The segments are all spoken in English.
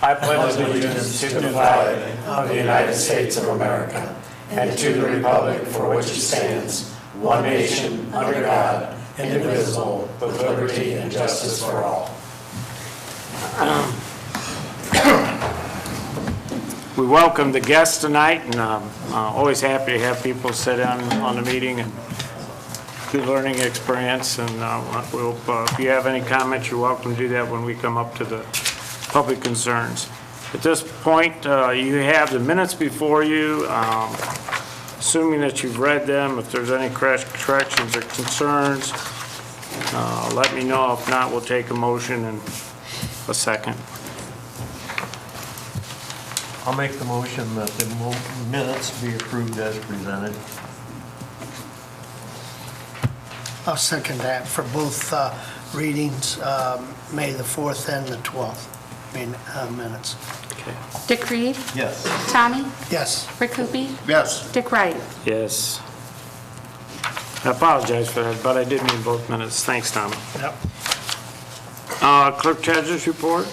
I pledge allegiance to the flag of the United States of America and to the republic for which it stands, one nation, under God, indivisible, with liberty and justice for all. We welcome the guests tonight, and always happy to have people sit down on the meeting and good learning experience. And we hope if you have any comments, you're welcome to do that when we come up to the public concerns. At this point, you have the minutes before you. Assuming that you've read them, if there's any corrections or concerns, let me know. If not, we'll take a motion in a second. I'll make the motion that the minutes be approved as presented. I'll second that for both readings, May the 4th and the 12th minutes. Okay. Dick Reed? Yes. Tommy? Yes. Rick Hoopie? Yes. Dick Wright? Yes. I apologize for that, but I did mean both minutes. Thanks, Tom. Yep. Clerk Treasurer's report.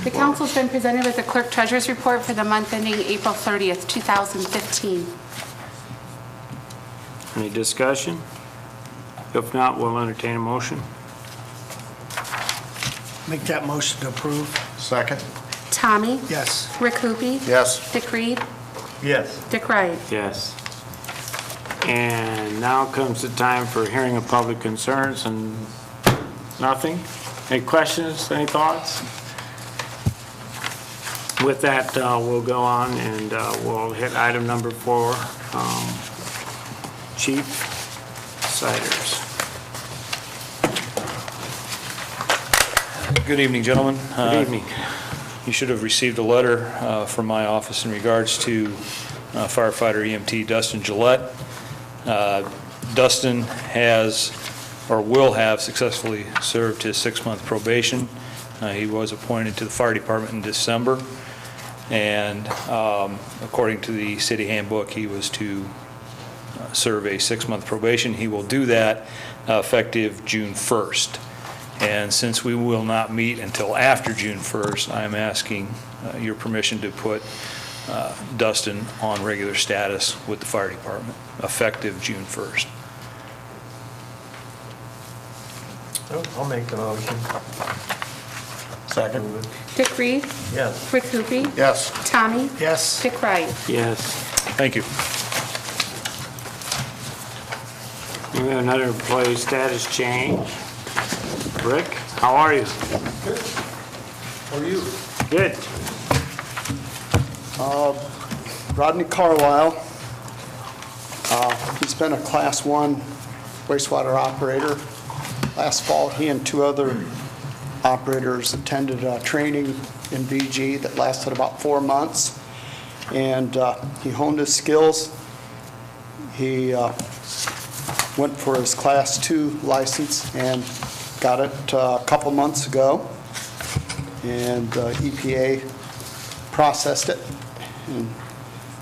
The council's been presented with the clerk treasurer's report for the month ending April 30th, 2015. Any discussion? If not, we'll entertain a motion. Make that motion to approve. Second. Tommy? Yes. Rick Hoopie? Yes. Dick Reed? Yes. Dick Wright? Yes. And now comes the time for hearing of public concerns, and nothing? Any questions, any thoughts? With that, we'll go on and we'll hit item number 4, Chief Siders. Good evening, gentlemen. Good evening. You should have received a letter from my office in regards to firefighter EMT Dustin Gillette. Dustin has or will have successfully served his 6-month probation. He was appointed to the fire department in December, and according to the city handbook, he was to serve a 6-month probation. He will do that effective June 1st. And since we will not meet until after June 1st, I am asking your permission to put Dustin on regular status with the fire department, effective June 1st. I'll make the motion. Second. Dick Reed? Yes. Rick Hoopie? Yes. Tommy? Yes. Dick Wright? Yes. Thank you. We have another employee status change. Rick, how are you? Good. How are you? Good. Rodney Carlisle. He's been a Class 1 wastewater operator. Last fall, he and 2 other operators attended training in BG that lasted about 4 months. And he honed his skills. He went for his Class 2 license and got it a couple months ago, and EPA processed it, and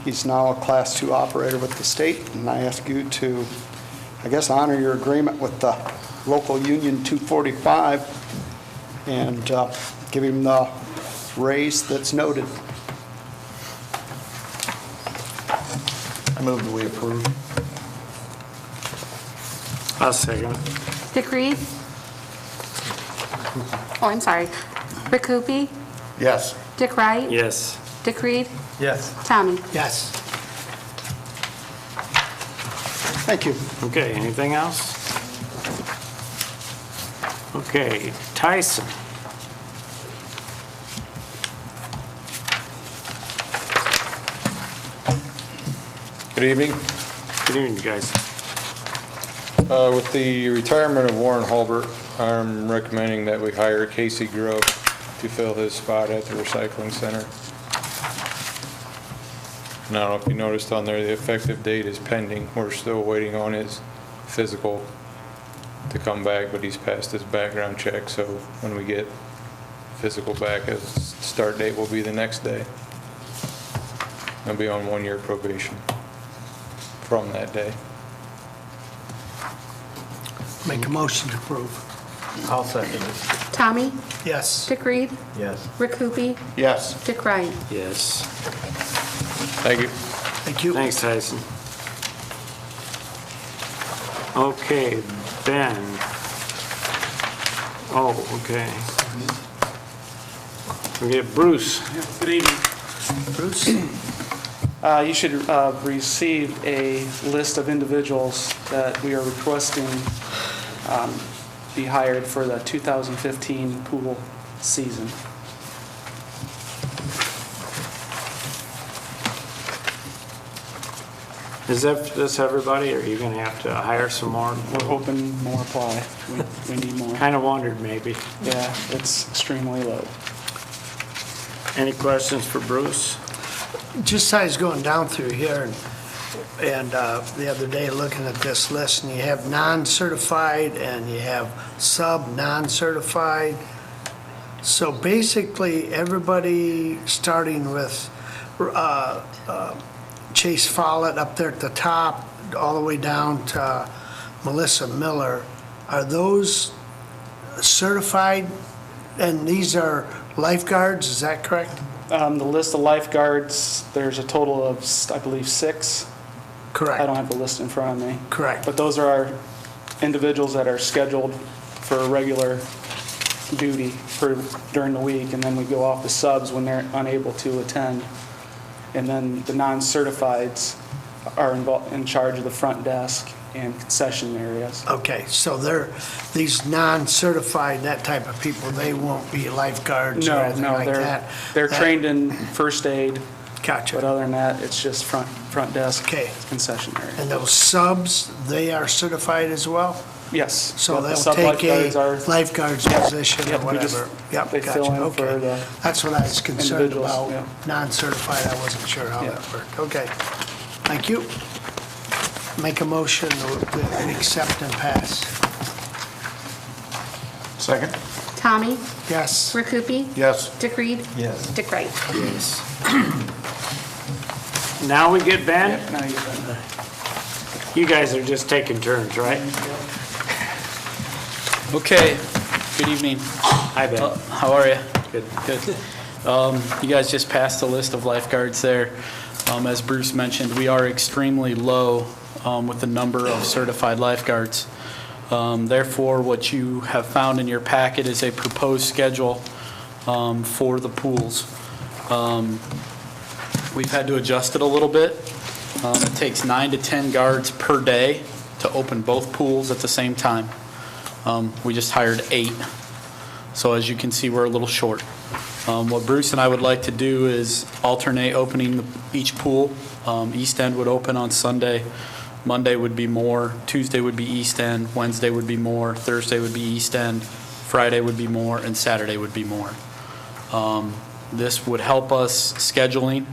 he's now a Class 2 operator with the state. And I ask you to, I guess, honor your agreement with the local union 245 and give him the raise that's noted. I move that we approve. I'll second it. Dick Reed? Oh, I'm sorry. Rick Hoopie? Yes. Dick Wright? Yes. Dick Reed? Yes. Tommy? Yes. Thank you. Okay, anything else? Okay, Tyson. Good evening. Good evening, guys. With the retirement of Warren Hulbert, I'm recommending that we hire Casey Grove to fill his spot at the recycling center. And I don't know if you noticed on there, the effective date is pending. We're still waiting on his physical to come back, but he's passed his background check, so when we get physical back, his start date will be the next day. He'll be on 1-year probation from that day. Make a motion to approve. I'll second it. Tommy, Yes. Dick Reed, Yes. Rick Hoopie, Yes. Dick Ryan. Yes. Thank you. Thank you. Thanks, Tyson. Okay, Ben. Oh, okay. We get Bruce. Good evening. Bruce? You should have received a list of individuals that we are requesting be hired for the 2015 pool season. Is this everybody, or are you going to have to hire some more? We're hoping more apply. We need more. Kind of wondered, maybe. Yeah, it's extremely low. Any questions for Bruce? Just I was going down through here and the other day looking at this list, and you have non-certified and you have sub-non-certified. So basically, everybody starting with Chase Follett up there at the top, all the way down to Melissa Miller, are those certified? And these are lifeguards, is that correct? The list of lifeguards, there's a total of, I believe, 6. Correct. I don't have the list in front of me. Correct. But those are our individuals that are scheduled for regular duty during the week, and then we go off the subs when they're unable to attend. And then the non-certifieds are in charge of the front desk and concession areas. Okay, so these non-certified, that type of people, they won't be lifeguards or No, anything like that? they're That- trained in first aid, but Gotcha. other than that, it's just front desk, Okay. concession area. And those subs, they are certified as well? Yes. So Yep, the they'll sub take lifeguards a are- lifeguard's position or Yep, we just- whatever? Yep, they fill gotcha, in for okay. the That's what I was concerned individuals, about. yeah. Non-certified, I wasn't sure how Yeah. that worked. Okay, thank you. Make a motion to accept and pass. Second? Tommy, Yes. Rick Hoopie, Yes. Dick Reed, Yes. Dick Wright. Yes. Now we get Ben? Now you can- You guys are just taking turns, right? Okay, good evening. Hi, Ben. How are you? Good. Good. You guys just passed a list of lifeguards there. As Bruce mentioned, we are extremely low with the number of certified lifeguards. Therefore, what you have found in your packet is a proposed schedule for the pools. We've had to adjust it a little bit. It takes 9 to 10 guards per day to open both pools at the same time. We just hired 8. So as you can see, we're a little short. What Bruce and I would like to do is alternate opening each pool. East End would open on Sunday. Monday would be more. Tuesday would be East End. Wednesday would be more. Thursday would be East End. Friday would be more. And Saturday would be more. This would help us scheduling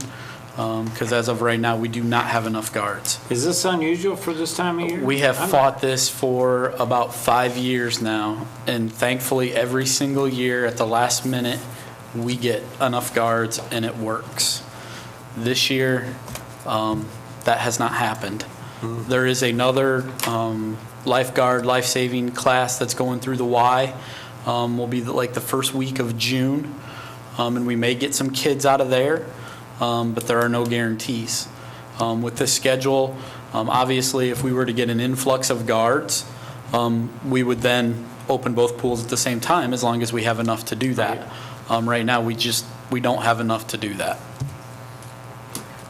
because as of right now, we do not have enough guards. Is this unusual for this time of year? We have I'm- fought this for about 5 years now, and thankfully, every single year at the last minute, we get enough guards and it works. This year, that has not happened. There is another lifeguard, life-saving class that's going through the Y. Will be like the first week of June, and we may get some kids out of there, but there are no guarantees. With this schedule, obviously, if we were to get an influx of guards, we would then open both pools at the same time, as long as we have enough to do that. Right now, we don't have enough to do that.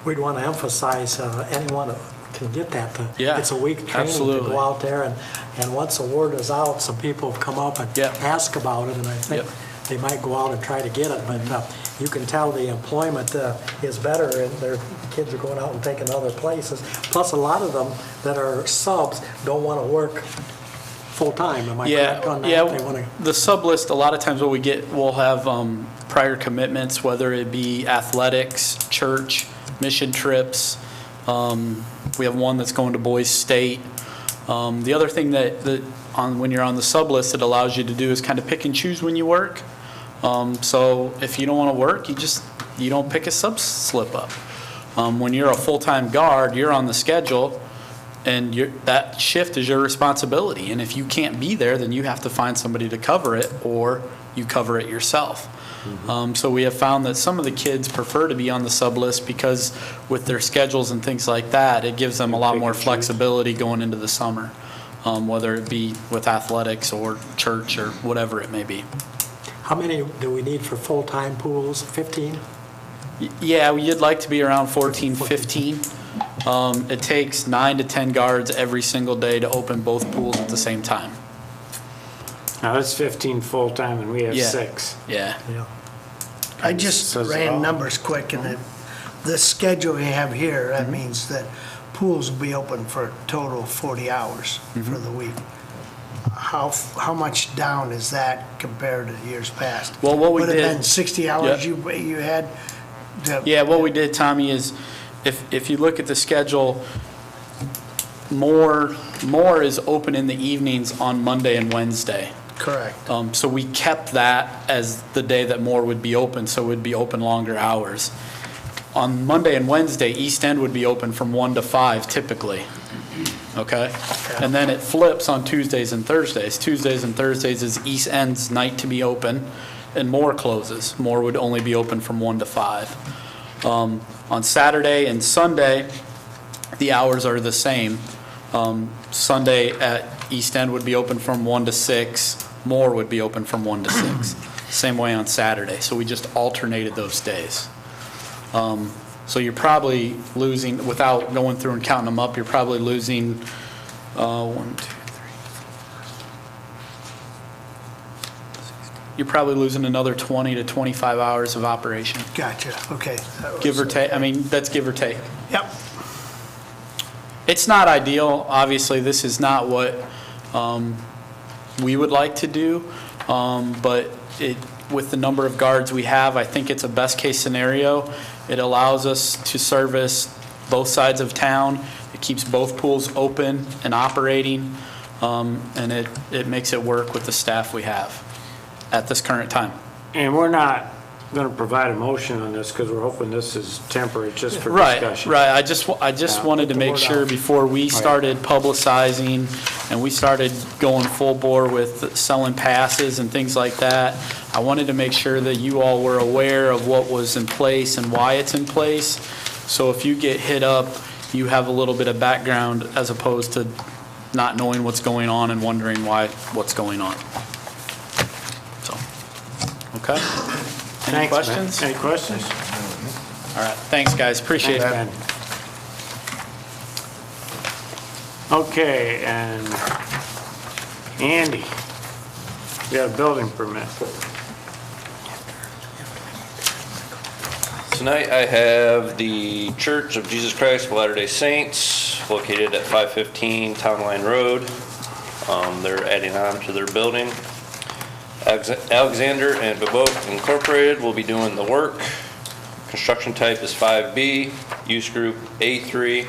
We'd want to emphasize anyone who can get that. Yeah, It's a week training to absolutely. go out there, and once the word is out, some people have come up and Yeah. ask about it, and I think Yep. they might go out and try to get it, but you can tell the employment is better, and their kids are going out and taking other places. Plus, a lot of them that are subs don't want to work full-time, am I correct on that? Yeah, They wanna- the sub list, a lot of times what we get, we'll have prior commitments, whether it be athletics, church, mission trips. We have one that's going to Boys State. The other thing that when you're on the sub list, it allows you to do is kind of pick and choose when you work. So if you don't want to work, you don't pick a sub slip up. When you're a full-time guard, you're on the schedule, and that shift is your responsibility. And if you can't be there, then you have to find somebody to cover it, or you cover it yourself. So we have found that some of the kids prefer to be on the sub list because with their schedules and things like that, it gives them a lot more flexibility going into the summer, whether it be with athletics or church or whatever it may be. How many do we need for full-time pools? 15? Yeah, you'd like to be around 14, 15. It takes 9 to 10 guards every single day to open both pools at the same time. Now, that's 15 full-time, and we have Yeah. 6. Yeah. Yeah. I just Says it all. ran numbers quick, and the schedule we have here, that means that pools will be open for a total of 40 hours for the week. How much down is that compared to years past? Well, what we Would it did- have been 60 hours Yeah. you had? Yeah, what we did, Tommy, is if you look at the schedule, more is open in the evenings on Monday and Wednesday. Correct. So we kept that as the day that more would be open, so it would be open longer hours. On Monday and Wednesday, East End would be open from 1 to 5 typically, okay? And then it flips on Tuesdays and Thursdays. Tuesdays and Thursdays is East End's night to be open, and Moore closes. Moore would only be open from 1 to 5. On Saturday and Sunday, the hours are the same. Sunday at East End would be open from 1 to 6. Moore would be open from 1 to 6. Same way on Saturday. So we just alternated those days. So you're probably losing, without going through and counting them up, you're probably losing 1, 2, 3. You're probably losing another 20 to 25 hours of operation. Gotcha, okay. Give or take, I mean, that's give or take. Yep. It's not ideal. Obviously, this is not what we would like to do, but with the number of guards we have, I think it's a best-case scenario. It allows us to service both sides of town. It keeps both pools open and operating, and it makes it work with the staff we have at this current time. And we're not going to provide a motion on this because we're hoping this is temporary, just for Right, discussion. right. I just wanted to Get the make word sure out. before we started publicizing and we started going full bore with selling passes and things like that, I wanted to make sure that you all were aware of what was in place and why it's in place. So if you get hit up, you have a little bit of background as opposed to not knowing what's going on and wondering what's going on. So, okay? Any Thanks, Ben. questions? Any questions? All right, thanks, guys. Appreciate it. Thanks, Ben. Okay, and Andy, we got a building permit. Tonight I have the Church of Jesus Christ of Latter-day Saints located at 515 Town Line Road. They're adding on to their building. Alexander and Babok Incorporated will be doing the work. Construction type is 5B, use group A3.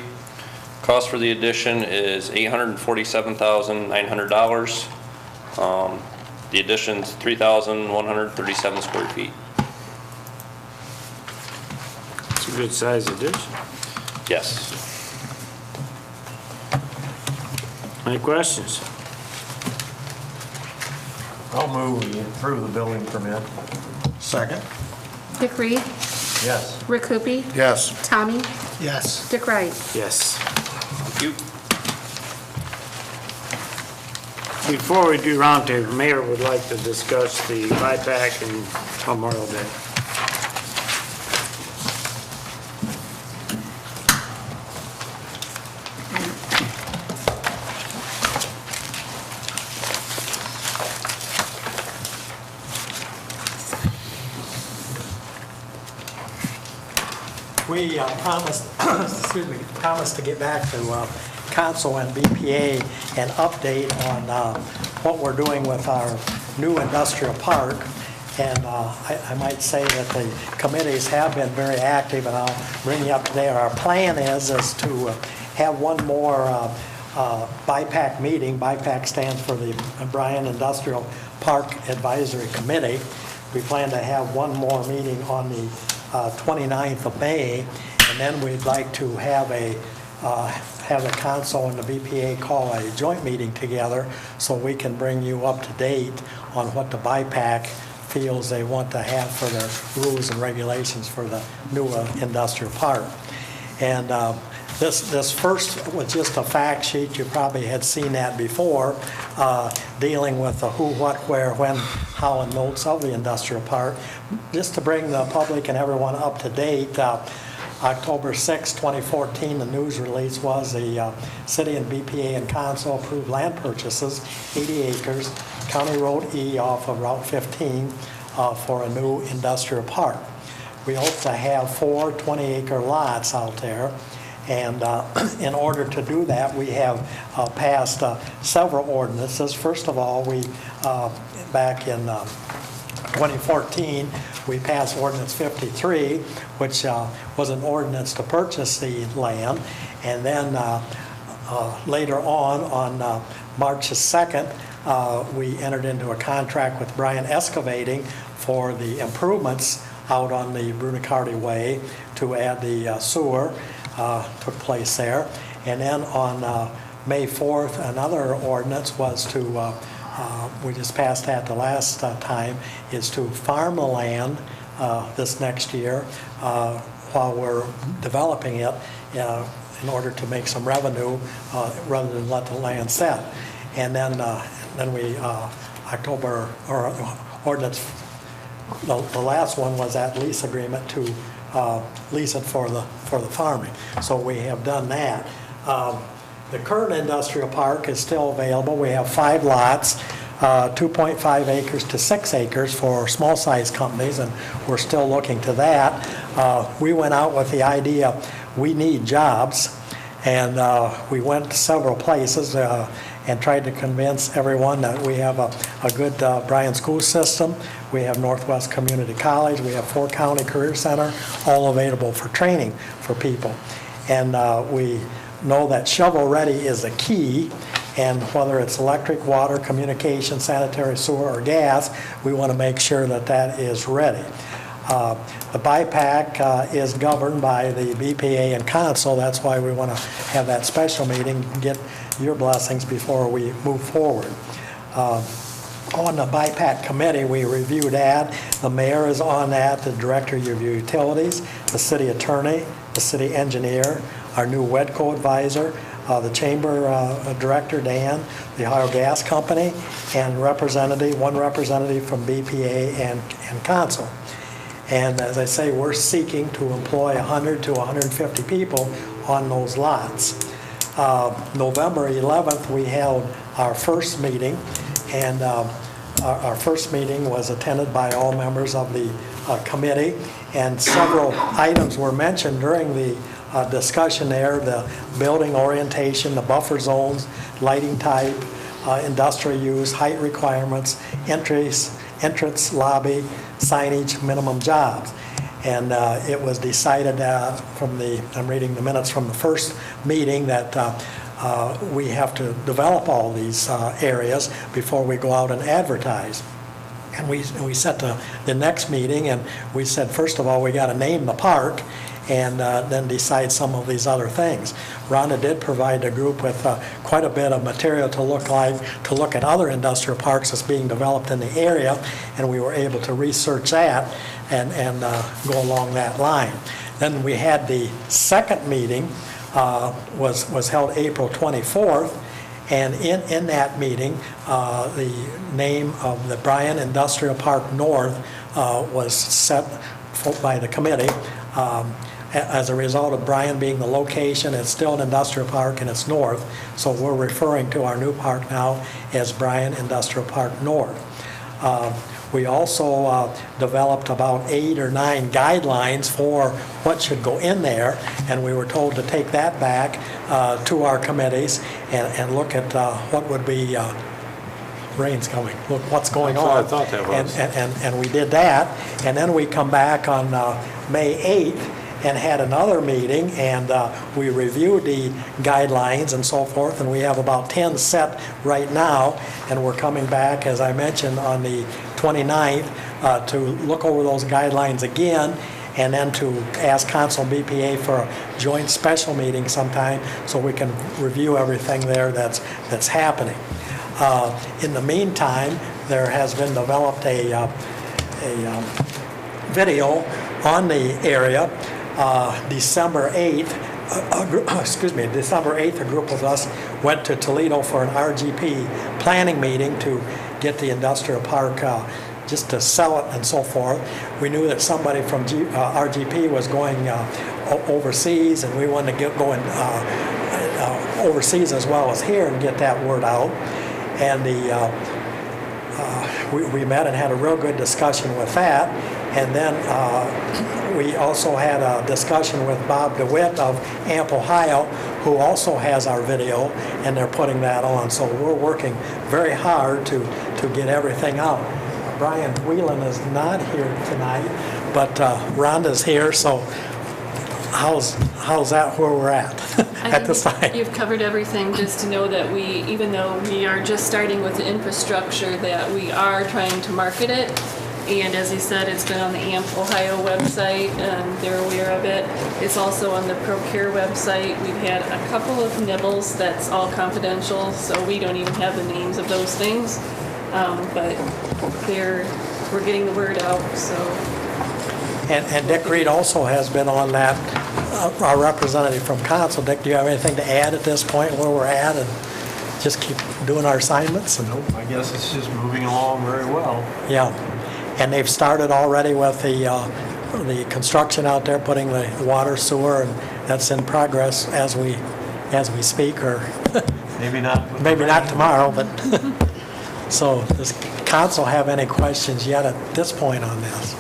Cost for the addition is $847,900. The addition's 3,137 square feet. It's a good size addition. Yes. Any questions? I'll move we approve the building permit. Second? Dick Reed, Yes. Rick Hoopie, Yes. Tommy, Yes. Dick Wright. Yes. Thank you. Before we do roundtable, Mayor would like to discuss the buyback and Memorial Day. We promised, promised to get back to council and BPA and update on what we're doing with our new industrial park. And I might say that the committees have been very active, and I'll bring you up to date. Our plan is to have one more BIPAC meeting. BIPAC stands for the Bryan Industrial Park Advisory Committee. We plan to have one more meeting on the 29th of May, and then we'd like to have the council and the BPA call a joint meeting together so we can bring you up to date on what the BIPAC feels they want to have for their rules and regulations for the new industrial park. And this first was just a fact sheet. You probably had seen that before, dealing with the who, what, where, when, how, and notes of the industrial park. Just to bring the public and everyone up to date, October 6, 2014, the news release was the city and BPA and council approved land purchases, 80 acres, County Road E off of Route 15 for a new industrial park. We hope to have 4 20-acre lots out there. And in order to do that, we have passed several ordinances. First of all, we back in 2014, we passed Ordinance 53, which was an ordinance to purchase the land. And then later on March 2nd, we entered into a contract with Bryan Excavating for the improvements out on the Brunicardie Way to add the sewer. Took place there. And then on May 4th, another ordinance was to, we just passed that the last time, is to farm the land this next year while we're developing it in order to make some revenue rather than let the land set. And then we, October, or ordinance, the last one was that lease agreement to lease it for the farming. So we have done that. The current industrial park is still available. We have 5 lots, 2.5 acres to 6 acres for small size companies, and we're still looking to that. We went out with the idea we need jobs, and we went to several places and tried to convince everyone that we have a good Bryan school system. We have Northwest Community College. We have 4 County Career Center, all available for training for people. And we know that shovel-ready is a key, and whether it's electric, water, communication, sanitary, sewer, or gas, we want to make sure that that is ready. The BIPAC is governed by the BPA and council. That's why we want to have that special meeting, get your blessings before we move forward. On the BIPAC committee, we reviewed that. The mayor is on that, the director of utilities, the city attorney, the city engineer, our new WEDCO advisor, the chamber director, Dan, the Ohio Gas Company, and one representative from BPA and council. And as I say, we're seeking to employ 100 to 150 people on those lots. November 11th, we held our first meeting, and our first meeting was attended by all members of the committee, and several items were mentioned during the discussion there: the building orientation, the buffer zones, lighting type, industrial use, height requirements, entrance, lobby, signage, minimum jobs. And it was decided I'm reading the minutes from the first meeting, that we have to develop all these areas before we go out and advertise. And we set the next meeting, and we said, first of all, we got to name the park, and then decide some of these other things. Rhonda did provide the group with quite a bit of material to look at other industrial parks that's being developed in the area, and we were able to research that and go along that line. Then we had the second meeting, was held April 24th, and in that meeting, the name of the Bryan Industrial Park North was set by the committee. As a result of Bryan being the location, it's still an industrial park and it's north, so we're referring to our new park now as Bryan Industrial Park North. We also developed about 8 or 9 guidelines for what should go in there, and we were told to take that back to our committees and look at what would be, rain's coming, look what's going on. That's what I thought that was. And we did that, and then we come back on May 8th and had another meeting, and we reviewed the guidelines and so forth, and we have about 10 set right now, and we're coming back, as I mentioned, on the 29th to look over those guidelines again, and then to ask Council and BPA for a joint special meeting sometime so we can review everything there that's happening. In the meantime, there has been developed a video on the area. December 8th, December 8th, a group of us went to Toledo for an RGP planning meeting to get the industrial park just to sell it and so forth. We knew that somebody from RGP was going overseas, and we wanted to get going overseas as well as here and get that word out. And we met and had a real good discussion with that. And then we also had a discussion with Bob DeWitt of Amp, Ohio, who also has our video, and they're putting that on. So we're working very hard to get everything out. Bryan Whelan is not here tonight, but Rhonda's here, so how's that where we're at at this time? You've covered everything. Just to know that even though we are just starting with the infrastructure, that we are trying to market it. And as he said, it's been on the AMP Ohio website, and they're aware of it. It's also on the Procure website. We've had a couple of nibbles that's all confidential, so we don't even have the names of those things. But we're getting the word out, so. And Dick Reed also has been on that, our representative from council. Dick, do you have anything to add at this point where we're at, and just keep doing our assignments? Nope, I guess it's just moving along very well. Yeah, and they've started already with the construction out there, putting the water, sewer, and that's in progress as we speak, or Maybe not. maybe not tomorrow, but. So does council have any questions yet at this point on this?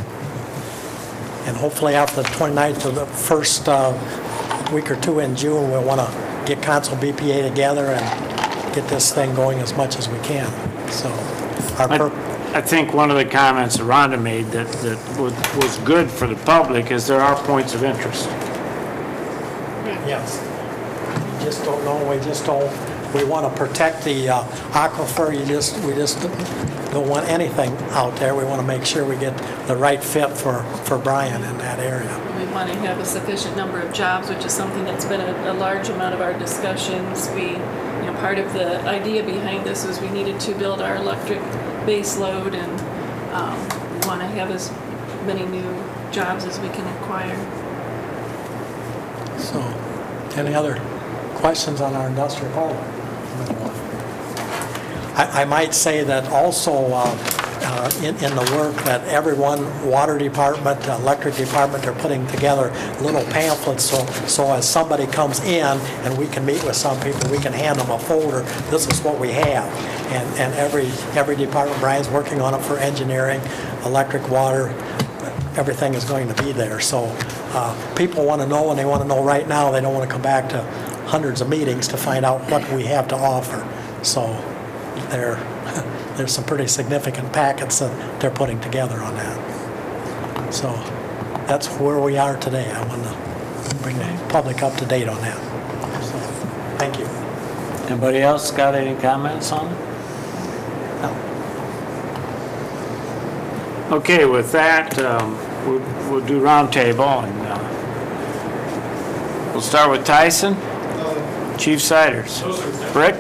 And hopefully after the 29th of the first week or two in June, we'll want to get council BPA together and get this thing going as much as we can. So I think one of the comments that Rhonda made that was good for the public is there are points of interest. yes, we just don't know, we want to protect the aquifer. We just don't want anything out there. We want to make sure we get the right fit for Bryan in that area. We want to have a sufficient number of jobs, which is something that's been a large amount of our discussions. Part of the idea behind this was we needed to build our electric base load, and we want to have as many new jobs as we can acquire. So, any other questions on our industrial park? I might say that also in the work that everyone, water department, electric department, are putting together little pamphlets, so as somebody comes in and we can meet with some people, we can hand them a folder. This is what we have, and every department, Bryan's working on it for engineering, electric, water. Everything is going to be there. So people want to know, and they want to know right now. They don't want to come back to hundreds of meetings to find out what we have to offer. So there's some pretty significant packets that they're putting together on that. So that's where we are today. I want to bring the public up to date on that. So, thank you. Anybody else got any comments on it? No. Okay, with that, we'll do roundtable, and we'll start with Tyson. Chief Siders. Rick?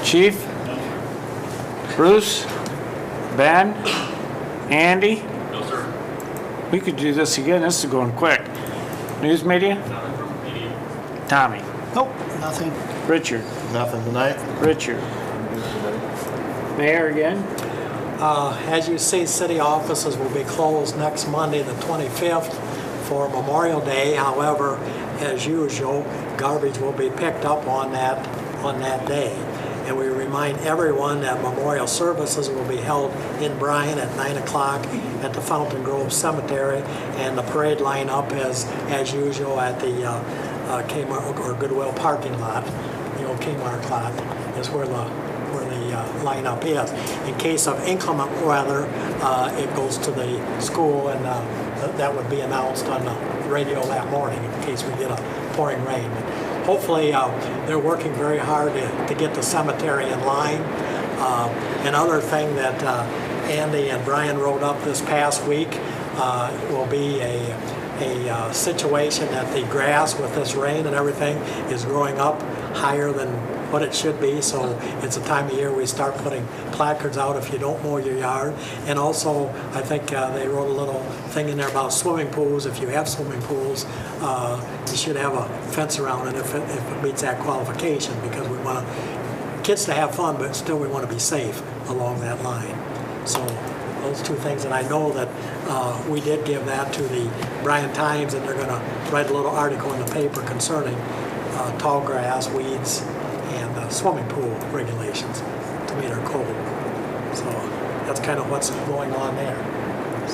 Chief? Bruce? Ben? Andy? No, sir. We could do this again. This is going quick. News media? Nothing from media. Tommy? Nope, nothing. Richard? Nothing tonight? Richard? Mayor again? As you see, city offices will be closed next Monday, the 25th, for Memorial Day. However, as usual, garbage will be picked up on that day. And we remind everyone that memorial services will be held in Bryan at 9 o'clock at the Fountain Grove Cemetery, and the parade lineup is, as usual, at the Kmart or Goodwill parking lot. The old Kmart lot is where the lineup is. In case of inclement weather, it goes to the school, and that would be announced on the radio that morning in case we get a pouring rain. But hopefully, they're working very hard to get the cemetery in line. Another thing that Andy and Bryan wrote up this past week will be a situation that the grass with this rain and everything is growing up higher than what it should be, so it's a time of year we start putting placards out if you don't mow your yard. And also, I think they wrote a little thing in there about swimming pools. If you have swimming pools, you should have a fence around it if it meets that qualification, because we want kids to have fun, but still we want to be safe along that line. So those two things, and I know that we did give that to the Bryan Times, and they're going to write a little article in the paper concerning tall grass, weeds, and swimming pool regulations to meet our code. So that's kind of what's going on there.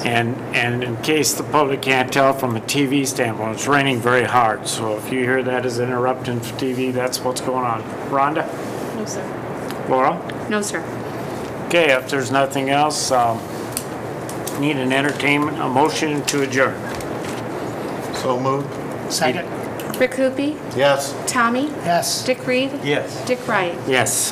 And in case the public can't tell from a TV standpoint, it's raining very hard. So if you hear that as interrupting for TV, that's what's going on. Rhonda? No, sir. Laura? No, sir. Okay, if there's nothing else, need an a motion to adjourn. So moved? Second? Rick Hoopie? Yes. Tommy? Yes. Dick Reed? Yes. Dick Wright? Yes.